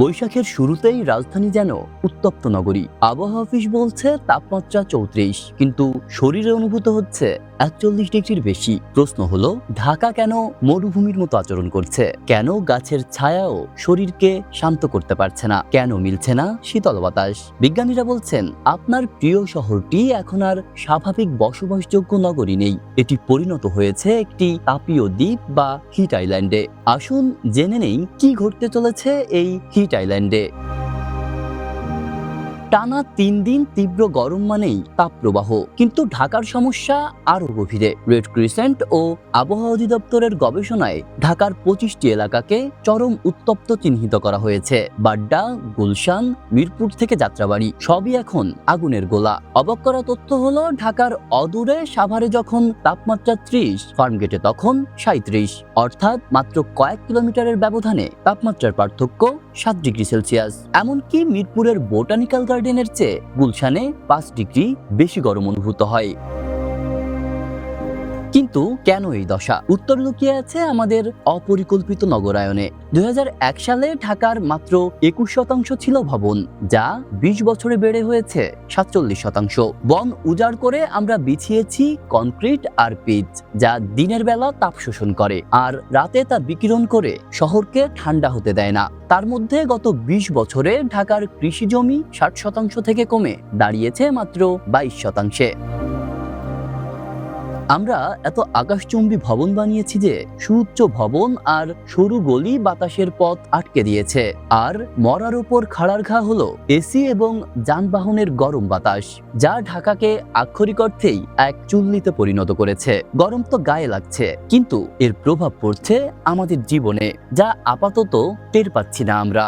বৈশাখের শুরুতেই রাজধানী যেন উত্তপ্ত নগরী। আবহাওয়া অফিস বলছে তাপমাত্রা ৩৪, কিন্তু শরীরে অনুভূত হচ্ছে ৪১ ডিগ্রির বেশি। প্রশ্ন হলো, ঢাকা কেন মরুভূমির মতো আচরণ করছে? কেন গাছের ছায়াও শরীরকে শান্ত করতে পারছে না? কেন মিলছে না শীতল বাতাস? বিজ্ঞানীরা বলছেন আপনার প্রিয় শহরটি এখন আর স্বাভাবিক বসবাসযোগ্য নগরী নেই, এটি পরিণত হয়েছে একটি তাপীয় দ্বীপ বা হিট আইল্যান্ডে। আসুন জেনে নেই কি ঘটতে চলেছে এই হিট আইল্যান্ডে। টানা ৩ দিন তীব্র গরম মানেই তাপপ্রবাহ, কিন্তু ঢাকার সমস্যা আরো গভীরে। রেড ক্রিসেন্ট ও আবহাওয়া অধিদপ্তরের গবেষণায় ঢাকার ২৫টি এলাকাকে চরম উত্তপ্ত চিহ্নিত করা হয়েছে। বাড্ডা, গুলশান, মিরপুর থেকে যাত্রাবাড়ি সবই এখন আগুনের গোলা। অবাক করা তথ্য হলো, ঢাকার অদূরে সাভারে যখন তাপমাত্রা ৩০, ফার্মগেটে তখন ৩৭, অর্থাৎ মাত্র কয়েক কিলোমিটারের ব্যবধানে তাপমাত্রার পার্থক্য ৭ ডিগ্রি সেলসিয়াস। এমনকি মিরপুরের বোটানিক্যাল গার্ডেনের চেয়ে গুলশানে ৫ ডিগ্রি বেশি গরম অনুভূত হয়। কিন্তু কেন এই দশা? উত্তর লুকিয়ে আছে আমাদের অপরিকল্পিত নগরায়নে। ২০০১ সালে ঢাকার মাত্র ২১% ছিল ভবন, যা ২০ বছরে বেড়ে হয়েছে ৪৭%। বন উজাড় করে আমরা বিছিয়েছি কনক্রিট আর পিচ, যা দিনের বেলা তাপ শোষণ করে আর রাতে তা বিকিরণ করে শহরকে ঠান্ডা হতে দেয় না। তার মধ্যে গত ২০ বছরে ঢাকার কৃষি জমি ৬০% থেকে কমে দাঁড়িয়েছে মাত্র ২২%। আমরা এত আকাশচুম্বী ভবন বানিয়েছি যে সুউচ্চ ভবন আর সরু গলি বাতাসের পথ আটকে দিয়েছে। আর মরার উপর খাড়ার ঘা হলো এসি এবং যানবাহনের গরম বাতাস, যা ঢাকাকে আক্ষরিক অর্থেই এক চুল্লিতে পরিণত করেছে। গরম তো গায়ে লাগছে, কিন্তু এর প্রভাব পড়ছে আমাদের জীবনে, যা আপাতত টের পাচ্ছি না আমরা।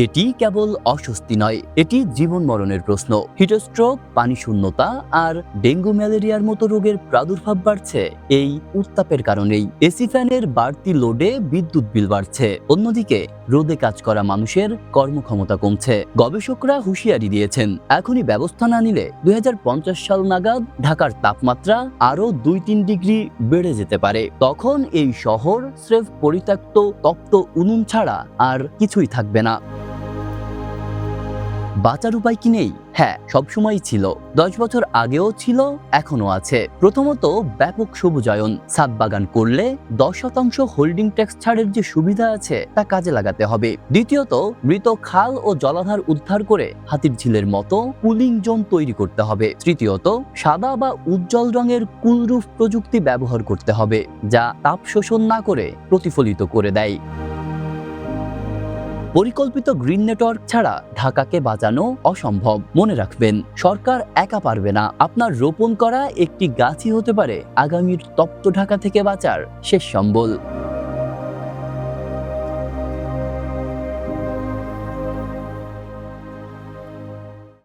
এটি কেবল অস্বস্তি নয়, এটি জীবন মরণের প্রশ্ন। হিটস্ট্রোক, পানি শূন্যতা আর ডেঙ্গু ম্যালেরিয়ার মতো রোগের প্রাদুর্ভাব বাড়ছে এই উত্তাপের কারণেই। এসি ফ্যানের বাড়তি লোডে বিদ্যুৎ বিল বাড়ছে, অন্যদিকে রোদে কাজ করা মানুষের কর্মক্ষমতা কমছে। গবেষকরা হুঁশিয়ারি দিয়েছেন, এখনই ব্যবস্থা না নিলে ২০৫০ সাল নাগাদ ঢাকার তাপমাত্রা আরো ২-৩ ডিগ্রি বেড়ে যেতে পারে। তখন এই শহর স্রেফ পরিত্যক্ত তপ্ত উনুন ছাড়া আর কিছুই থাকবে না। বাঁচার উপায় কি নেই? হ্যাঁ, সবসময়ই ছিল। ১০ বছর আগেও ছিল, এখনো আছে। প্রথমত, ব্যাপক সবুজায়ন। ছাদ বাগান করলে ১০% হোল্ডিং ট্যাক্স ছাড়ের যে সুবিধা আছে তা কাজে লাগাতে হবে। দ্বিতীয়ত, মৃত খাল ও জলাধার উদ্ধার করে হাতিরঝিলের মতো কুলিং জোন তৈরি করতে হবে। তৃতীয়ত, সাদা বা উজ্জ্বল রঙের কুলরুফ প্রযুক্তি ব্যবহার করতে হবে, যা তাপ শোষণ না করে প্রতিফলিত করে দেয়। পরিকল্পিত গ্রিন নেটওয়ার্ক ছাড়া ঢাকাকে বাঁচানো অসম্ভব। মনে রাখবেন, সরকার একা পারবে না। আপনার রোপণ করা একটি গাছই হতে পারে আগামীর তপ্ত ঢাকা থেকে বাঁচার শেষ সম্বল।